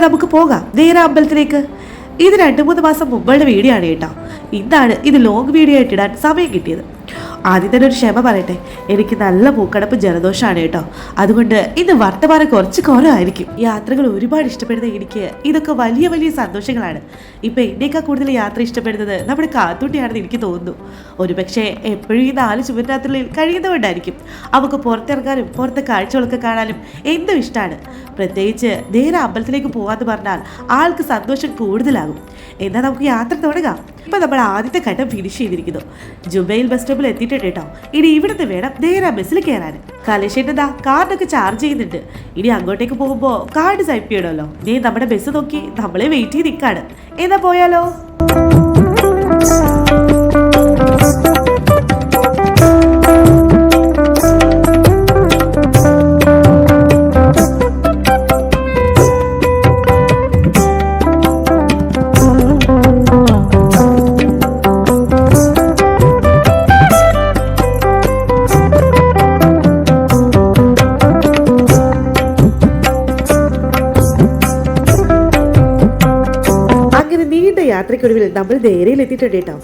നമുക്ക് പോകാം നേരെ അമ്പലത്തിലേക്ക്. ഇത് 2-3 മാസം മുമ്പുള്ള വീഡിയോ ആണ് കേട്ടോ. ഇന്നാണ് ഇത് ലോങ് വീഡിയോ ആയിട്ട് ഇടാൻ സമയം കിട്ടിയത്. ആദ്യം തന്നെ ഒരു ക്ഷമ പറയട്ടെ, എനിക്ക് നല്ല പൂക്കടപ്പ് ജലദോഷമാണ് കേട്ടോ. അതുകൊണ്ട് ഇന്ന് വർത്തമാനം കുറച്ച് കുറവായിരിക്കും. യാത്രകൾ ഒരുപാട് ഇഷ്ടപ്പെടുന്ന എനിക്ക് ഇതൊക്കെ വലിയ വലിയ സന്തോഷങ്ങളാണ്. ഇപ്പം എന്നേക്കാൾ കൂടുതൽ യാത്ര ഇഷ്ടപ്പെടുന്നത് നമ്മുടെ കാത്തൂട്ടിയാണെന്ന് എനിക്ക് തോന്നുന്നു. ഒരുപക്ഷെ എപ്പോഴും ഈ 4 ചുവരിനകത്തുള്ളിൽ കഴിയുന്നതുകൊണ്ടായിരിക്കും അവൾക്ക് പുറത്തിറങ്ങാനും പുറത്തെ കാഴ്ചകളൊക്കെ കാണാനും എന്തും ഇഷ്ടമാണ്. പ്രത്യേകിച്ച് നേരെ അമ്പലത്തിലേക്ക് പോകാമെന്ന് പറഞ്ഞാൽ ആൾക്ക് സന്തോഷം കൂടുതലാകും. എന്നാൽ നമുക്ക് യാത്ര തുടങ്ങാം. ഇപ്പം നമ്മൾ ആദ്യത്തെ ഘട്ടം ഫിനിഷ് ചെയ്തിരിക്കുന്നു. ജുബൈൽ ബസ് സ്റ്റോപ്പിൽ എത്തിയിട്ടുണ്ട് കേട്ടോ. ഇനി ഇവിടുത്തെ വേണം നേരെ ബസ്സിൽ കയറാൻ. കലേഷേട്ടതാ കാർഡൊക്കെ ചാർജ് ചെയ്യുന്നുണ്ട്. ഇനി അങ്ങോട്ടേക്ക് പോകുമ്പോൾ കാർഡ് സ്വൈപ്പ് ചെയ്യണമല്ലോ. നീ നമ്മുടെ ബസ് നോക്കി നമ്മളെ വെയിറ്റ് ചെയ്ത് നിൽക്കാണ്. എന്നാ പോയാലോ? യാത്രയ്ക്കൊടുവിൽ നമ്മൾ നേരയിൽ എത്തിയിട്ടുണ്ട് കേട്ടോ.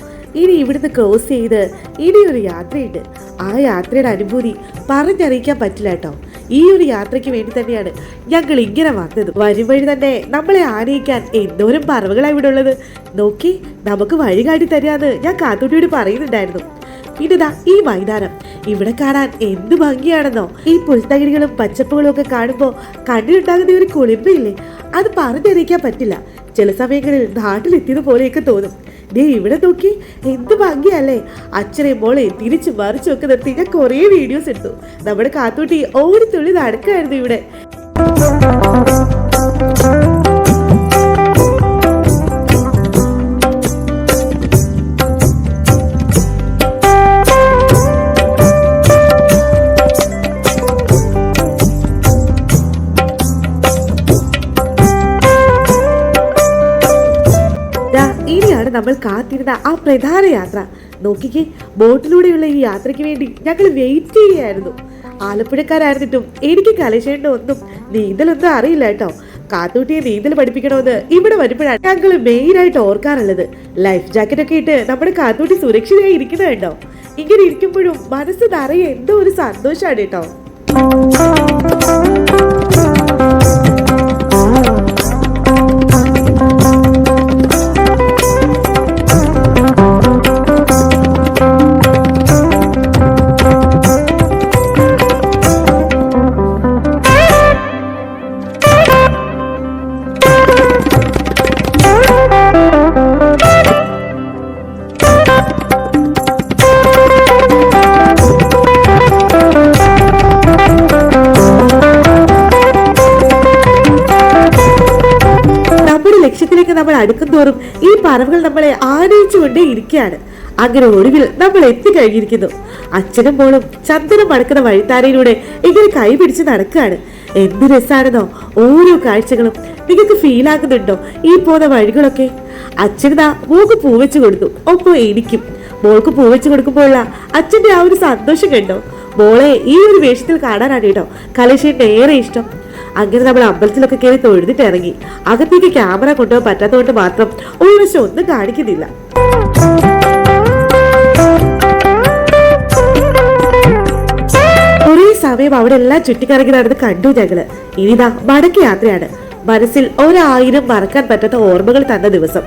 ഇനി ഇവിടുന്ന് ക്രോസ് ചെയ്ത് ഇനിയൊരു യാത്രയുണ്ട്. ആ യാത്രയുടെ അനുഭൂതി പറഞ്ഞറിയിക്കാൻ പറ്റില്ല കേട്ടോ. ഈ ഒരു യാത്രയ്ക്ക് വേണ്ടി തന്നെയാണ് ഞങ്ങൾ ഇങ്ങനെ വന്നത്. വരും വഴി തന്നെ നമ്മളെ ആനയിക്കാൻ എന്തോരം പറവുകളാണ് ഇവിടെ ഉള്ളത്. നോക്കി നമുക്ക് വഴി കാട്ടി തരാന്ന് ഞാൻ കാത്തൂട്ടിയോട് പറയുന്നുണ്ടായിരുന്നു. പിന്നെതാ ഈ മൈതാനം ഇവിടെ കാണാൻ എന്ത് ഭംഗിയാണെന്നോ. ഈ പുൽത്തകിടികളും പച്ചപ്പുകളും ഒക്കെ കാണുമ്പോൾ കണ്ണിലുണ്ടാകുന്ന ഒരു കുളിർമയില്ലേ, അത് പറഞ്ഞറിയിക്കാൻ പറ്റില്ല. ചില സമയങ്ങളിൽ നാട്ടിലെത്തിയത് പോലെയൊക്കെ തോന്നും. ദേ ഇവിടെ നോക്കി എന്ത് ഭംഗിയല്ലേ. അച്ഛനെ മോളെ തിരിച്ചു മറിച്ചു ഒക്കെ നിർത്തി ഞാൻ കുറേ വീഡിയോസ് എടുത്തു. നമ്മുടെ കാത്തൂട്ടി ഓടിത്തുള്ളി നടക്കായിരുന്നു ഇവിടെ. ഇനിയാണ് നമ്മൾ കാത്തിരുന്ന ആ പ്രധാന യാത്ര. നോക്കിക്കേ, ബോട്ടിലൂടെയുള്ള ഈ യാത്രയ്ക്ക് വേണ്ടി ഞങ്ങൾ വെയിറ്റ് ചെയ്യുകയായിരുന്നു. ആലപ്പുഴക്കാരായിരുന്നിട്ടും എനിക്ക് കലേശേണ്ട ഒന്നും നീന്തലൊന്നും അറിയില്ല കേട്ടോ. കാത്തൂട്ടിയെ നീന്തൽ പഠിപ്പിക്കണമെന്ന് ഇവിടെ വരുമ്പോഴാണ് ഞങ്ങൾ മെയിനായിട്ട് ഓർക്കാറുള്ളത്. ലൈഫ് ജാക്കറ്റ് ഒക്കെ ഇട്ട് നമ്മുടെ കാത്തൂട്ടി സുരക്ഷിതമായി ഇരിക്കുന്നത് കേട്ടോ. ഇങ്ങനെ ഇരിക്കുമ്പോഴും മനസ്സ് നിറയെ എന്തോ ഒരു സന്തോഷമാണ് കേട്ടോ. ലക്ഷ്യത്തിലേക്ക് നമ്മൾ അടുക്കും തോറും ഈ പറവുകൾ നമ്മളെ ആനയിച്ചുകൊണ്ടേ ഇരിക്കുകയാണ്. അങ്ങനെ ഒടുവിൽ നമ്മൾ എത്തിക്കഴിഞ്ഞിരിക്കുന്നു. അച്ഛനും മോളും ചന്ദനം മടക്കുന്ന വഴിത്താരയിലൂടെ ഇങ്ങനെ കൈ പിടിച്ച് നടക്കുകയാണ്. എന്ത് രസാണെന്നോ ഓരോ കാഴ്ചകളും. നിങ്ങൾക്ക് ഫീൽ ആകുന്നുണ്ടോ ഈ പോകുന്ന വഴികളൊക്കെ? അച്ഛനാ മോൾക്ക് പൂവെച്ച് കൊടുത്തു, ഒപ്പം എനിക്കും. മോൾക്ക് പൂവെച്ച് കൊടുക്കുമ്പോഴുള്ള അച്ഛന്റെ ആ ഒരു സന്തോഷം കണ്ടോ? മോളെ ഈ ഒരു വേഷത്തിൽ കാണാനാണ് കേട്ടോ കലേശേട്ടന് ഏറെ ഇഷ്ടം. അങ്ങനെ നമ്മൾ അമ്പലത്തിലൊക്കെ കയറി തൊഴുതിട്ട് ഇറങ്ങി. അകത്തേക്ക് ക്യാമറ കൊണ്ടുപോകാൻ പറ്റാത്തതുകൊണ്ട് മാത്രം ഒരു വശം ഒന്നും കാണിക്കുന്നില്ല. ഒരേ സമയം അവിടെ എല്ലാം ചുറ്റിക്കറങ്ങി നടന്ന് കണ്ടു ഞങ്ങള്. ഇനിതാ മടക്ക യാത്രയാണ്. മനസ്സിൽ 1000 മറക്കാൻ പറ്റാത്ത ഓർമ്മകൾ തന്ന ദിവസം.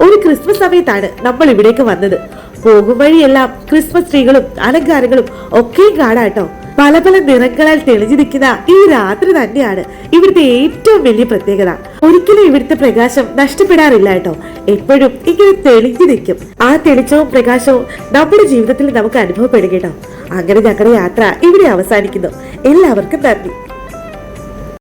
ഒരു ക്രിസ്മസ് സമയത്താണ് നമ്മൾ ഇവിടേക്ക് വന്നത്. പോകും വഴിയെല്ലാം ക്രിസ്മസ് ട്രീകളും അലങ്കാരങ്ങളും ഒക്കെയും കാണാട്ടോ. പല പല നിറങ്ങളാൽ തെളിഞ്ഞു നിൽക്കുന്ന ഈ രാത്രി തന്നെയാണ് ഇവിടുത്തെ ഏറ്റവും വലിയ പ്രത്യേകത. ഒരിക്കലും ഇവിടുത്തെ പ്രകാശം നഷ്ടപ്പെടാറില്ല കേട്ടോ. എപ്പോഴും ഇങ്ങനെ തെളിഞ്ഞു നിൽക്കും. ആ തെളിച്ചവും പ്രകാശവും നമ്മുടെ ജീവിതത്തിൽ നമുക്ക് അനുഭവപ്പെടും കേട്ടോ. അങ്ങനെ ഞങ്ങളുടെ യാത്ര ഇവിടെ അവസാനിക്കുന്നു. എല്ലാവർക്കും നന്ദി.